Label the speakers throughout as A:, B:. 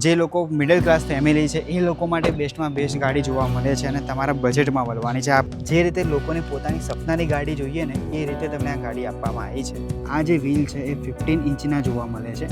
A: જે લોકો middle class family છે એ લોકો માટે બેસ્ટમાં બેસ્ટ ગાડી જોવા મળે છે અને તમારા બજેટમાં મળવાની છે. જે રીતે લોકોને પોતાની સપનાની ગાડી જોઈએ ને એ રીતે તમને આ ગાડી આપવામાં આવી છે. આ જે વ્હીલ છે એ 15 ઇંચના જોવા મળે છે.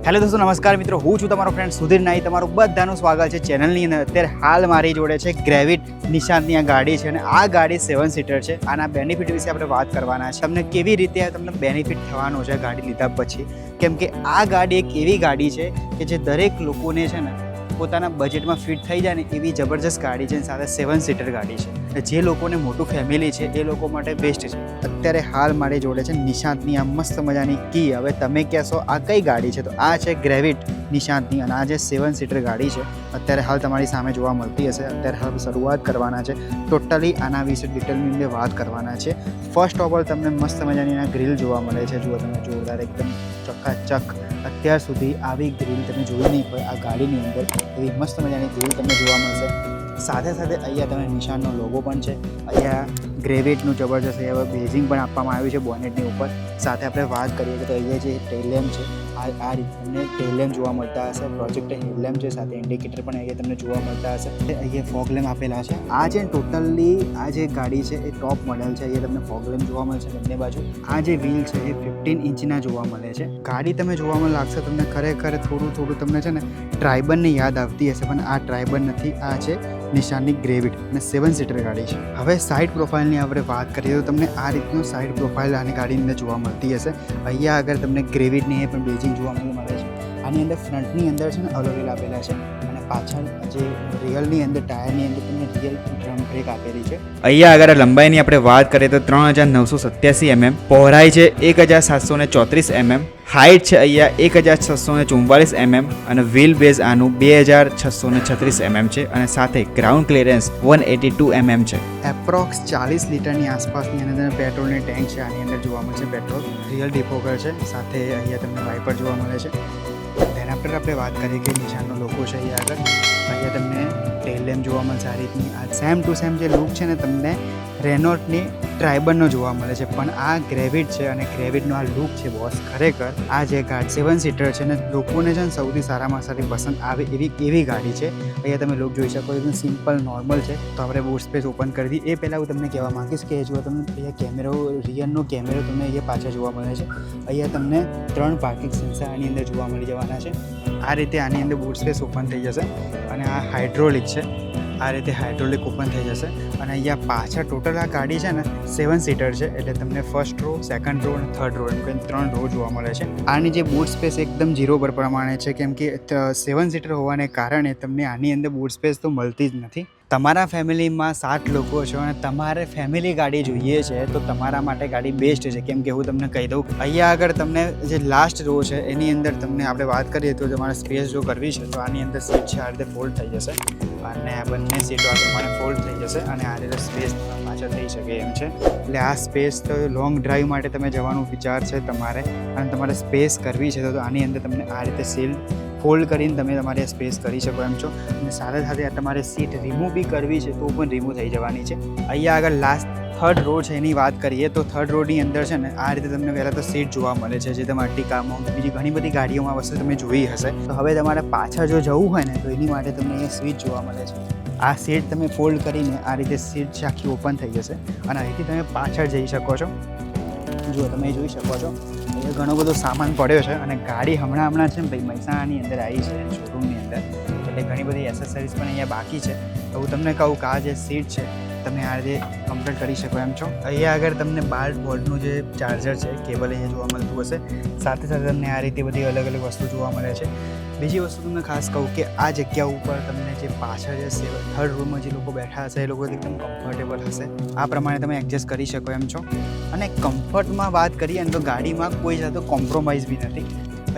A: હેલો દોસ્તો, નમસ્કાર મિત્રો, હું છું તમારો ફ્રેન્ડ સુધીર નાઈ. તમારું બધાનું સ્વાગત છે ચેનલની અંદર. અત્યારે હાલ મારી જોડે છે ગ્રેવિટ નિશાનની આ ગાડી છે અને આ ગાડી 7 સીટર છે. આના બેનિફિટ વિશે આપણે વાત કરવાના છે. તમને કેવી રીતે તમને બેનિફિટ થવાનો છે ગાડી લીધા પછી, કેમ કે આ ગાડી એક એવી ગાડી છે કે જે દરેક લોકોને છે ને પોતાના બજેટમાં ફિટ થઈ જાય ને એવી જબરજસ્ત ગાડી છે. સાથે 7 સીટર ગાડી છે. જે લોકોને મોટું ફેમિલી છે એ લોકો માટે બેસ્ટ છે. અત્યારે હાલ મારી જોડે છે નિશાંતની આ મસ્ત મજાની કી. હવે તમે કહેશો આ કઈ ગાડી છે, તો આ છે ગ્રેવિટ નિશાંતની અને આ જે 7 સીટર ગાડી છે અત્યારે હાલ તમારી સામે જોવા મળતી હશે. અત્યારે હાલ શરૂઆત કરવાના છે. ટોટલી આના વિશે ડિટેલની અંદર વાત કરવાના છે. ફર્સ્ટ ઓફ ઓલ તમને મસ્ત મજાની આ ગ્રીલ જોવા મળે છે. જુઓ તમે, જોરદાર એકદમ ચકાચક. અત્યાર સુધી આવી ગ્રીલ તમે જોઈ નહીં હોય આ ગાડીની અંદર. એવી મસ્ત મજાની ગ્રીલ તમને જોવા મળશે. સાથે સાથે અહીંયા તમે નિશાનનો લોગો પણ છે. અહીંયા ગ્રેવિટનું જબરજસ્ત અહીંયા બેઝિંગ પણ આપવામાં આવ્યું છે બોનેટની ઉપર. સાથે આપણે વાત કરીએ કે તો અહીંયા જે ટેલ લેમ્પ છે આ રીતે તમને ટેલ લેમ્પ જોવા મળતા હશે. પ્રોજેક્ટર હેડ લેમ્પ છે, સાથે ઇન્ડિકેટર પણ અહીંયા તમને જોવા મળતા હશે. અહીંયા ફોગ લેમ્પ આપેલા છે. આ જે ટોટલી આ જે ગાડી છે એ ટોપ મોડેલ છે. અહીંયા તમને ફોગ લેમ્પ જોવા મળશે બંને બાજુ. આ જે વ્હીલ છે એ 15 ઇંચના જોવા મળે છે. ગાડી તમે જોવામાં લાગશે તમને ખરેખર થોડું તમને છે ને ટ્રાઇબનની યાદ આવતી હશે, પણ આ ટ્રાઇબન નથી. આ છે નિશાનની ગ્રેવિટ અને 7 સીટર ગાડી છે. હવે સાઇડ પ્રોફાઇલની આપણે વાત કરીએ તો તમને આ રીતનું સાઇડ પ્રોફાઇલ આની ગાડીની અંદર જોવા મળતી હશે. અહીંયા આગળ તમને ગ્રેવિટની એ પણ બેઝિંગ જોવા મળે છે. આની અંદર ફ્રન્ટની અંદર છે ને અલોવેલ આપેલા છે અને પાછળ જે રિયલની અંદર ટાયરની અંદર તમને રિયલ ડ્રમ બ્રેક આપેલી છે. અહીંયા આગળ લંબાઈની આપણે વાત કરીએ તો 3987 mm, પહોળાઈ છે 1734 mm, હાઇટ છે અહીંયા 1644 mm અને વ્હીલ બેઝ આનું 2636 mm છે અને સાથે ગ્રાઉન્ડ ક્લિયરન્સ 182 mm છે. એપ્રોક્સ 40 લીટરની આસપાસની અંદર પેટ્રોલની ટેન્ક છે. આની અંદર જોવા મળશે પેટ્રોલ. રિયલ ડિફોગર છે. સાથે અહીંયા તમને વાઇપર જોવા મળે છે. તેના પર આપણે વાત કરીએ કે નિશાનનો લોગો છે અહીંયા આગળ. અહીંયા તમને ટેલ લેમ્પ જોવા મળશે આ રીતની. આ સેમ ટુ સેમ જે લુક છે ને તમને રેનોલ્ટની ટ્રાઇબનનો જોવા મળે છે, પણ આ ગ્રેવિટ છે અને ગ્રેવિટનો આ લુક છે બોસ. ખરેખર આ જે ગાડી 7 સીટર છે ને લોકોને છે ને સૌથી સારામાં સારી પસંદ આવે એવી ગાડી છે. અહીંયા તમે લુક જોઈ શકો છો, સિમ્પલ નોર્મલ છે. તો આપણે બૂટ સ્પેસ ઓપન કરી દઈએ. એ પહેલાં હું તમને કહેવા માંગીશ કે જો તમને અહીંયા કેમેરો, રિયલનો કેમેરો તમને અહીંયા પાછળ જોવા મળે છે. અહીંયા તમને 3 પાર્કિંગ સેન્સર આની અંદર જોવા મળી જવાના છે. આ રીતે આની અંદર બૂટ સ્પેસ ઓપન થઈ જશે અને આ હાઇડ્રોલિક છે. આ રીતે હાઇડ્રોલિક ઓપન થઈ જશે અને અહીંયા પાછળ ટોટલ આ ગાડી છે ને 7 સીટર છે, એટલે તમને ફર્સ્ટ રો, સેકન્ડ રો અને થર્ડ રો એમ 3 રો જોવા મળે છે. આની જે બૂટ સ્પેસ એકદમ 0 પર પ્રમાણે છે, કેમ કે 7 સીટર હોવાને કારણે તમને આની અંદર બૂટ સ્પેસ તો મળતી જ નથી. તમારા ફેમિલીમાં 7 લોકો છો અને તમારે ફેમિલી ગાડી જોઈએ છે તો તમારા માટે ગાડી બેસ્ટ છે. કેમ કે હું તમને કહી દઉં, અહીંયા આગળ તમને જે લાસ્ટ રો છે એની અંદર તમને આપણે વાત કરીએ તો તમારે સ્પેસ જો કરવી છે તો આની અંદર સીટ છે આ રીતે ફોલ્ડ થઈ જશે અને આ બંને સીટો આ પ્રમાણે ફોલ્ડ થઈ જશે અને આ રીતે સ્પેસ પાછળ થઈ શકે એમ છે. એટલે આ સ્પેસ તો લોંગ ડ્રાઈવ માટે તમે જવાનું વિચાર છે તમારે અને તમારે સ્પેસ કરવી છે તો આની અંદર તમને આ રીતે સીટ ફોલ્ડ કરીને તમે તમારી સ્પેસ કરી શકો એમ છો. અને સાથે સાથે તમારે સીટ રિમૂવ બી કરવી છે તો પણ રિમૂવ થઈ જવાની છે. અહીંયા આગળ લાસ્ટ થર્ડ રો છે એની વાત કરીએ તો થર્ડ રોડની અંદર છે ને આ રીતે તમને પહેલાં તો સીટ જોવા મળે છે, જે તમે અર્ટિગામાં બીજી ઘણી બધી ગાડીઓમાં વસ્તુ તમે જોઈ હશે. તો હવે તમારે પાછળ જો જવું હોય ને તો એની માટે તમને અહીંયા સીટ જોવા મળે છે. આ સીટ તમે ફોલ્ડ કરીને આ રીતે સીટ આખી ઓપન થઈ જશે અને અહીંથી તમે પાછળ જઈ શકો છો. જુઓ, તમે જોઈ શકો છો અહીંયા ઘણો બધો સામાન પડ્યો છે અને ગાડી હમણાં છે ને ભાઈ મહેસાણાની અંદર આવી છે શોરૂમની અંદર, એટલે ઘણી બધી એસેસરીઝ પણ અહીંયા બાકી છે. તો હું તમને કહું કે આ જે સીટ છે તમે આ રીતે કમ્પ્લીટ કરી શકો એમ છો. અહીંયા આગળ તમને 12 વોલ્ટનું જે ચાર્જર છે કેબલ અહીંયા જોવા મળતું હશે. સાથે સાથે તમને આ રીતે બધી અલગ અલગ વસ્તુ જોવા મળે છે. બીજી વસ્તુ તમને ખાસ કહું કે આ જગ્યા ઉપર તમને જે પાછળ જે થર્ડ રૂમમાં જે લોકો બેઠા હશે એ લોકો એકદમ કમ્ફર્ટેબલ હશે. આ પ્રમાણે તમે એડજસ્ટ કરી શકો એમ છો. અને કમ્ફર્ટમાં વાત કરીએ ને તો ગાડીમાં કોઈ જાતો કોમ્પ્રોમાઇઝ બી નથી.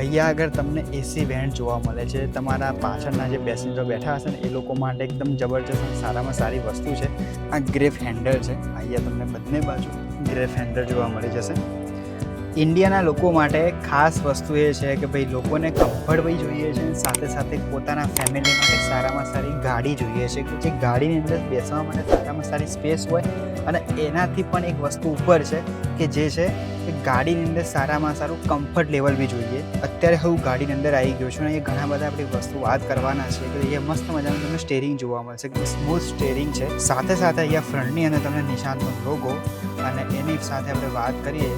A: અહીંયા આગળ તમને એસી વેન્ટ જોવા મળે છે. તમારા પાછળના જે પેસેન્જર બેઠા હશે ને એ લોકો માટે એકદમ જબરજસ્ત અને સારામાં સારી વસ્તુ છે. આ ગ્રેપ હેન્ડલ છે. અહીંયા તમને બંને બાજુ ગ્રેપ હેન્ડલ જોવા મળી જશે. ઇન્ડિયાના લોકો માટે ખાસ વસ્તુ એ છે કે ભાઈ લોકોને કમ્ફર્ટ બી જોઈએ છે, સાથે સાથે પોતાના ફેમિલી માટે સારામાં સારી ગાડી જોઈએ છે કે જે ગાડીની અંદર બેસવા માટે સારામાં સારી સ્પેસ હોય અને એનાથી પણ એક વસ્તુ ઉપર છે કે જે છે કે ગાડીની અંદર સારામાં સારું કમ્ફર્ટ લેવલ બી જોઈએ. અત્યારે હું ગાડીની અંદર આવી ગયો છું અને એ ઘણા બધા આપણી વસ્તુ વાત કરવાના છે કે અહીંયા મસ્ત મજાનું તમને સ્ટેરિંગ જોવા મળશે, સ્મૂથ સ્ટેરિંગ છે. સાથે સાથે અહીંયા ફ્રન્ટની અંદર તમને નિશાનનો લોગો અને એની સાથે આપણે વાત કરીએ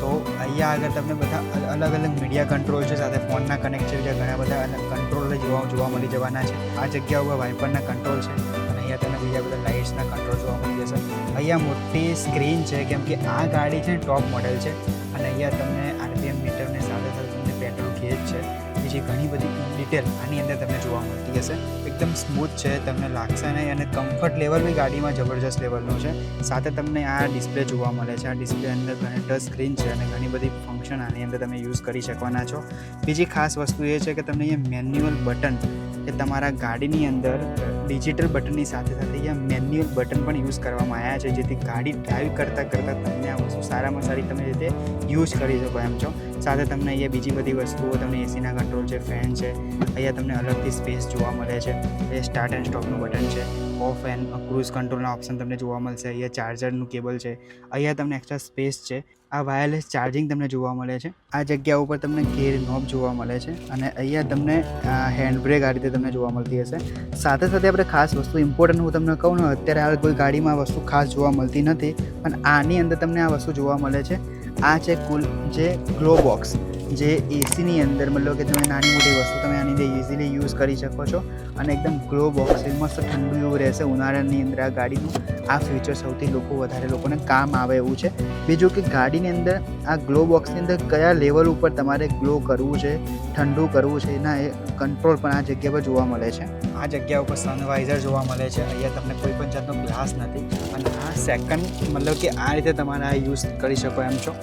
A: તો અહીંયા આગળ તમને બધા અલગ અલગ મીડિયા કંટ્રોલ છે, સાથે ફોનના કનેક્ટિવિટી ઘણા બધા અલગ કંટ્રોલ જોવા મળી જવાના છે. આ જગ્યા ઉપર વાઇપરના કંટ્રોલ છે અને અહીંયા તમને બીજા બધા લાઇટ્સના કંટ્રોલ જોવા મળી જશે. અહીંયા મોટી સ્ક્રીન છે કેમ કે આ ગાડી છે ટોપ મોડેલ છે અને અહીંયા તમને RPM મીટરની સાથે સાથે તમને પેટ્રોલ ગેજ છે, બીજી ઘણી બધી ડિટેલ આની અંદર તમને જોવા મળતી હશે. એકદમ સ્મૂથ છે, તમને લાગશે નહીં અને કમ્ફર્ટ લેવલ બી ગાડીમાં જબરજસ્ત લેવલનું છે. સાથે તમને આ ડિસ્પ્લે જોવા મળે છે. આ ડિસ્પ્લે અંદર ઘણી ટચ સ્ક્રીન છે અને ઘણી બધી ફંક્શન આની અંદર તમે યુઝ કરી શકવાના છો. બીજી ખાસ વસ્તુ એ છે કે તમને અહીંયા મેન્યુઅલ બટન કે તમારા ગાડીની અંદર ડિજિટલ બટનની સાથે સાથે અહીંયા મેન્યુઅલ બટન પણ યુઝ કરવામાં આવ્યા છે, જેથી ગાડી ડ્રાઈવ કરતાં તમને આ વસ્તુ સારામાં સારી તમે રીતે યુઝ કરી શકો એમ છો. સાથે તમને અહીંયા બીજી બધી વસ્તુઓ તમને એસીના કંટ્રોલ છે, ફેન છે, અહીંયા તમને અલગથી સ્પેસ જોવા મળે છે. એ સ્ટાર્ટ એન્ડ સ્ટોપનું બટન છે, ઓફ એન્ડ ક્રૂઝ કંટ્રોલના ઓપ્શન તમને જોવા મળશે. અહીંયા ચાર્જરનું કેબલ છે, અહીંયા તમને એક્સ્ટ્રા સ્પેસ છે. આ વાયરલેસ ચાર્જિંગ તમને જોવા મળે છે. આ જગ્યા ઉપર તમને ગેર નોબ જોવા મળે છે અને અહીંયા તમને હેન્ડ બ્રેક આ રીતે તમને જોવા મળતી હશે. સાથે સાથે આપણે ખાસ વસ્તુ ઇમ્પોર્ટન્ટ હું તમને કહું ને, અત્યારે હાલ કોઈ ગાડીમાં વસ્તુ ખાસ જોવા મળતી નથી પણ આની અંદર તમને આ વસ્તુ જોવા મળે છે. આ છે જે ગ્લો બોક્સ, જે એસીની અંદર મતલબ કે તમે નાની મોટી વસ્તુ તમે આની અંદર ઇઝીલી યુઝ કરી શકો છો અને એકદમ ગ્લો બોક્સ મસ્ત ઠંડુ એવું રહેશે ઉનાળાની અંદર. આ ગાડીનું આ ફ્યુચર સૌથી વધારે લોકોને કામ આવે એવું છે. બીજું કે ગાડીની અંદર આ ગ્લો બોક્સની અંદર કયા લેવલ ઉપર તમારે ગ્લો કરવું છે, ઠંડુ કરવું છે, એના એ કંટ્રોલ પણ આ જગ્યા પર જોવા મળે છે. આ જગ્યા ઉપર સનવાઇઝર જોવા મળે છે. અહીંયા તમને કોઈ પણ જાતનો ગ્લાસ નથી અને આ સેકન્ડ મતલબ કે આ રીતે તમારે આ યુઝ કરી શકો એમ છો.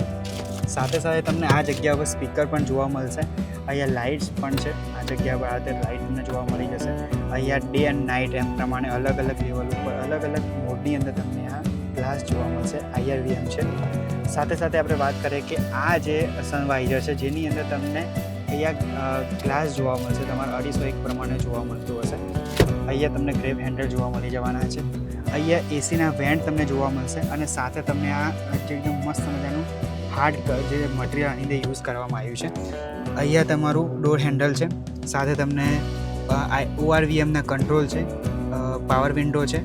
A: સાથે સાથે તમને આ જગ્યા પર સ્પીકર પણ જોવા મળશે. અહીંયા લાઇટ્સ પણ છે. આ જગ્યા પર આ રીતે લાઇટ તમને જોવા મળી જશે. અહીંયા ડે એન્ડ નાઇટ એમ પ્રમાણે અલગ અલગ લેવલ ઉપર અલગ અલગ મોડની અંદર તમને આ ગ્લાસ જોવા મળશે. IRVM છે. સાથે સાથે આપણે વાત કરીએ કે આ જે સનવાઇઝર છે જેની અંદર તમને અહીંયા ગ્લાસ જોવા મળશે, તમારે 250 પ્રમાણે જોવા મળતું હશે. અહીંયા તમને ગ્રેપ હેન્ડલ જોવા મળી જવાના છે. અહીંયા એસીના વેન્ટ તમને જોવા મળશે અને સાથે તમને આ એકદમ મસ્ત મજાનું હાર્ડ જે મટીરિયલ આની અંદર યુઝ કરવામાં આવ્યું છે. અહીંયા તમારું ડોર હેન્ડલ છે, સાથે તમને ORVMના કંટ્રોલ છે, પાવર વિન્ડો છે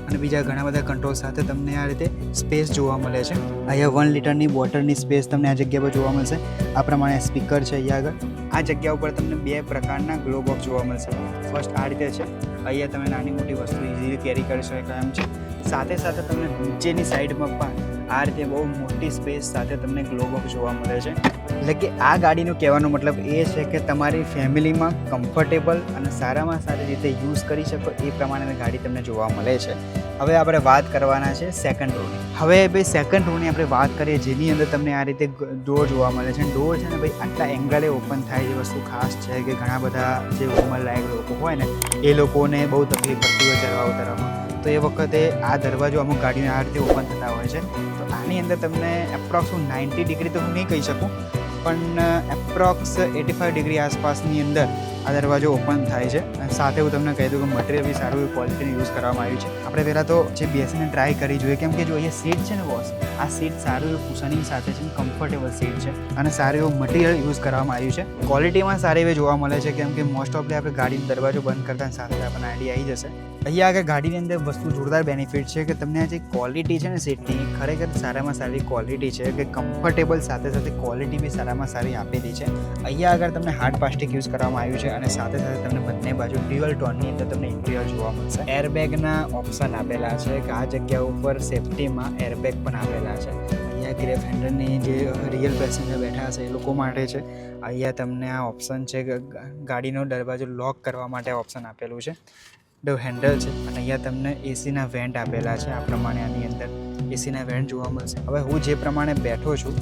A: અને બીજા ઘણા બધા કંટ્રોલ સાથે તમને આ રીતે સ્પેસ જોવા મળે છે. અહીંયા 1 લીટરની બોટલની સ્પેસ તમને આ જગ્યા પર જોવા મળશે. આ પ્રમાણે સ્પીકર છે અહીંયા આગળ. આ જગ્યા ઉપર તમને 2 પ્રકારના ગ્લો બોક્સ જોવા મળશે. ફર્સ્ટ આ રીતે છે, અહીંયા તમે નાની મોટી વસ્તુ ઇઝીલી કેરી કરી શકો એમ છે. સાથે સાથે તમને નીચેની સાઈડમાં પણ આ રીતે બહુ મોટી સ્પેસ સાથે તમને ગ્લો બોક્સ જોવા મળે છે. એટલે કે આ ગાડીનું કહેવાનો મતલબ એ છે કે તમારી ફેમિલીમાં કમ્ફર્ટેબલ અને સારામાં સારી રીતે યુઝ કરી શકો એ પ્રમાણેની ગાડી તમને જોવા મળે છે. હવે આપણે વાત કરવાના છે સેકન્ડ રોની. હવે ભાઈ સેકન્ડ રોની આપણે વાત કરીએ જેની અંદર તમને આ રીતે ડોર જોવા મળે છે. ડોર છે ને ભાઈ આટલા એંગલે ઓપન થાય એ વસ્તુ ખાસ છે કે ઘણા બધા જે ઉંમરલાયક લોકો હોય ને એ લોકોને બહુ તકલીફ પડતી હોય ચડવા ઉતરવામાં, તો એ વખતે આ દરવાજો અમુક ગાડીને આ રીતે ઓપન થતા હોય છે. તો આની અંદર તમને એપ્રોક્સ 90 ડિગ્રી તો હું નહીં કહી શકું પણ એપ્રોક્સ 85 ડિગ્રી આસપાસની અંદર આ દરવાજો ઓપન થાય છે. અને સાથે હું તમને કહી દઉં કે મટીરિયલ બી સારું એવું ક્વોલિટીનું યુઝ કરવામાં આવ્યું છે. આપણે પહેલાં તો જે બેસીને ટ્રાય કરી જોઈએ કેમ કે જો અહીંયા સીટ છે ને બોસ, આ સીટ સારું એવું કુશનિંગ સાથે છે, કમ્ફર્ટેબલ સીટ છે અને સારું એવું મટીરિયલ યુઝ કરવામાં આવ્યું છે. ક્વોલિટીમાં સારી એવી જોવા મળે છે કેમ કે મોસ્ટ ઓફલી આપણે ગાડીનો દરવાજો બંધ કરતા સાથે આપણને આઈડિયા આવી જશે. અહીંયા આગળ ગાડીની અંદર વસ્તુ જોરદાર બેનિફિટ છે કે તમને આ જે ક્વોલિટી છે ને સીટની ખરેખર સારામાં સારી ક્વોલિટી છે કે કમ્ફર્ટેબલ સાથે સાથે ક્વોલિટી બી સારામાં સારી આપેલી છે. અહીંયા આગળ તમને હાર્ડ પ્લાસ્ટિક યુઝ કરવામાં આવ્યું છે અને સાથે સાથે તમને બંને બાજુ ડ્યુઅલ ટોનની અંદર તમને ઇન્ટિરિયર જોવા મળશે. એરબેગના ઓપ્શન આપેલા છે કે આ જગ્યા ઉપર સેફટીમાં એરબેગ પણ આપેલા છે. અહીંયા ગ્રેપ હેન્ડલની જે રિયલ પેસેન્જર બેઠા હશે એ લોકો માટે છે. અહીંયા તમને આ ઓપ્શન છે કે ગાડીનો દરવાજો લોક કરવા માટે ઓપ્શન આપેલું છે. ડોર હેન્ડલ છે અને અહીંયા તમને એસીના વેન્ટ આપેલા છે. આ પ્રમાણે આની અંદર એસીના વેન્ટ જોવા મળશે. હવે હું જે પ્રમાણે બેઠો છું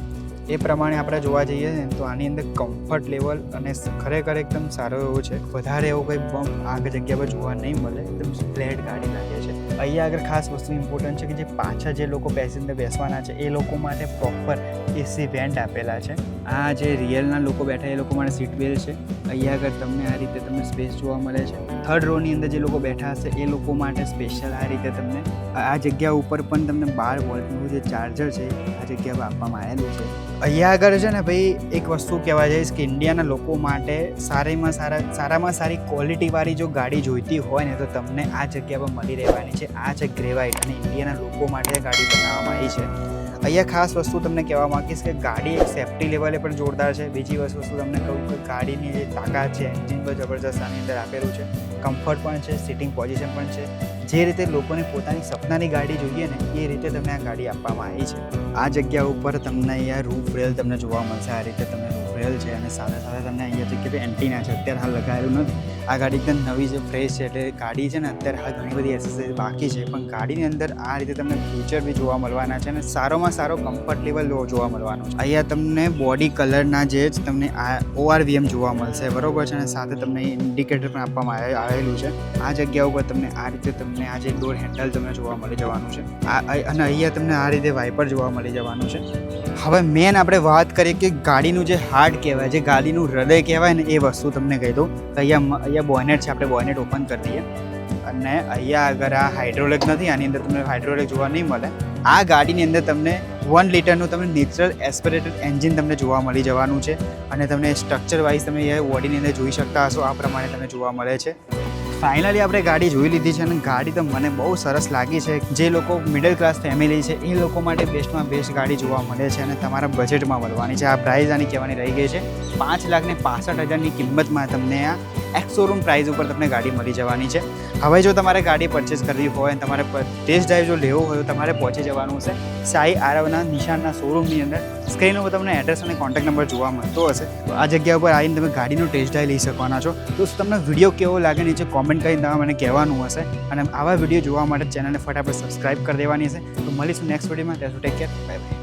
A: એ પ્રમાણે આપણે જોવા જઈએ ને તો આની અંદર કમ્ફર્ટ લેવલ અને ખરેખર એકદમ સારો એવો છે. વધારે એવો કંઈ બમ્પ આ જગ્યા પર જોવા નહીં મળે. એકદમ ફ્લેટ ગાડી લાગે છે. અહીંયા આગળ ખાસ વસ્તુ ઇમ્પોર્ટન્ટ છે કે જે પાછળ જે લોકો પેસેન્જર બેસવાના છે એ લોકો માટે પ્રોપર એસી વેન્ટ આપેલા છે. આ જે રિયલના લોકો બેઠા એ લોકો માટે સીટ બેલ્ટ છે. અહીંયા આગળ તમને આ રીતે તમને સ્પેસ જોવા મળે છે. થર્ડ રોની અંદર જે લોકો બેઠા હશે એ લોકો માટે સ્પેશિયલ આ રીતે તમને આ જગ્યા ઉપર પણ તમને 12 વોલ્ટનું જે ચાર્જર છે આ જગ્યા પર આપવામાં આવેલું છે. અહીંયા આગળ છે ને ભાઈ એક વસ્તુ કહેવા જઈશ કે ઇન્ડિયાના લોકો માટે સારામાં સારી ક્વોલિટીવાળી જો ગાડી જોઈતી હોય ને તો તમને આ જગ્યા પર મળી રહેવાની છે. આ છે ગ્રેવાઇટ અને ઇન્ડિયાના લોકો માટે આ ગાડી બનાવવામાં આવી છે. અહીંયા ખાસ વસ્તુ તમને કહેવા માંગીશ કે ગાડી એક સેફ્ટી લેવલે પણ જોરદાર છે. બીજી વસ્તુ તમને કહું કે ગાડીની જે તાકાત છે એન્જિન પર જબરજસ્ત આની અંદર આપેલું છે. કમ્ફર્ટ પણ છે, સિટિંગ પોઝિશન પણ છે. જે રીતે લોકોને પોતાની સપનાની ગાડી જોઈએ ને એ રીતે તમને આ ગાડી આપવામાં આવી છે. આ જગ્યા ઉપર તમને અહીંયા રૂફ રેલ તમને જોવા મળશે. આ રીતે તમને રૂફ રેલ છે અને સાથે સાથે તમને અહીંયા જગ્યાએ એન્ટીના છે. અત્યારે હાલ લગાવેલું નથી. આ ગાડી એકદમ નવી છે, ફ્રેશ છે. એટલે ગાડી છે ને અત્યારે હાલ ઘણી બધી એસેસરીઝ બાકી છે, પણ ગાડીની અંદર આ રીતે તમને ફીચર બી જોવા મળવાના છે અને સારોમાં સારો કમ્ફર્ટ લેવલ જોવા મળવાનો છે. અહીંયા તમને બોડી કલરના જે જ તમને આ ORVM જોવા મળશે, બરોબર છે. અને સાથે તમને ઇન્ડિકેટર પણ આપવામાં આવેલું છે. આ જગ્યા ઉપર તમને આ રીતે તમને આ જે ડોર હેન્ડલ તમને જોવા મળી જવાનું છે. અને અહીંયા તમને આ રીતે વાઇપર જોવા મળી જવાનું છે. હવે મેન આપણે વાત કરીએ કે ગાડીનું જે હાર્ટ કહેવાય, જે ગાડીનું હૃદય કહેવાય ને એ વસ્તુ તમને કહી દઉં. અહીંયા બોનેટ છે, આપણે બોનેટ ઓપન કરી દઈએ અને અહીંયા આગળ આ હાઇડ્રોલિક નથી, આની અંદર તમને હાઇડ્રોલિક જોવા નહીં મળે. આ ગાડીની અંદર તમને 1 લીટરનું તમને નેચરલ એસ્પિરેટેડ એન્જિન તમને જોવા મળી જવાનું છે અને તમને સ્ટ્રક્ચર વાઇઝ તમે એ બોડીની અંદર જોઈ શકતા હશો. આ પ્રમાણે તમને જોવા મળે છે. ફાઇનલી આપણે ગાડી જોઈ લીધી છે અને ગાડી તો મને બહુ સરસ લાગી છે. જે લોકો મિડલ ક્લાસ ફેમિલી છે એ લોકો માટે બેસ્ટમાં બેસ્ટ ગાડી જોવા મળે છે અને તમારા બજેટમાં મળવાની છે. આ પ્રાઇસ આની કહેવાની રહી ગઈ છે 5,65,000ની કિંમતમાં તમને આ એક્સ શોરૂમ પ્રાઇસ ઉપર તમને ગાડી મળી જવાની છે. હવે જો તમારે ગાડી પરચેસ કરવી હોય અને તમારે ટેસ્ટ ડ્રાઈવ જો લેવો હોય તો તમારે પહોંચી જવાનું છે સાઈ આરવના નિશાનના શોરૂમની અંદર. સ્ક્રીન ઉપર તમને એડ્રેસ અને કોન્ટેક્ટ નંબર જોવા મળતો હશે. તો આ જગ્યા ઉપર આવીને તમે ગાડીનો ટેસ્ટ ડ્રાઈવ લઈ શકવાના છો. તો તમને વિડીયો કેવો લાગે નીચે કોમેન્ટ કરીને તમે મને કહેવાનું હશે અને આવા વિડીયો જોવા માટે ચેનલને ફટાફટ સબસ્ક્રાઇબ કરી દેવાની હશે. તો મળીશું નેક્સ્ટ વિડીયોમાં. ત્યાં સુધી ટેક કેર, બાય બાય.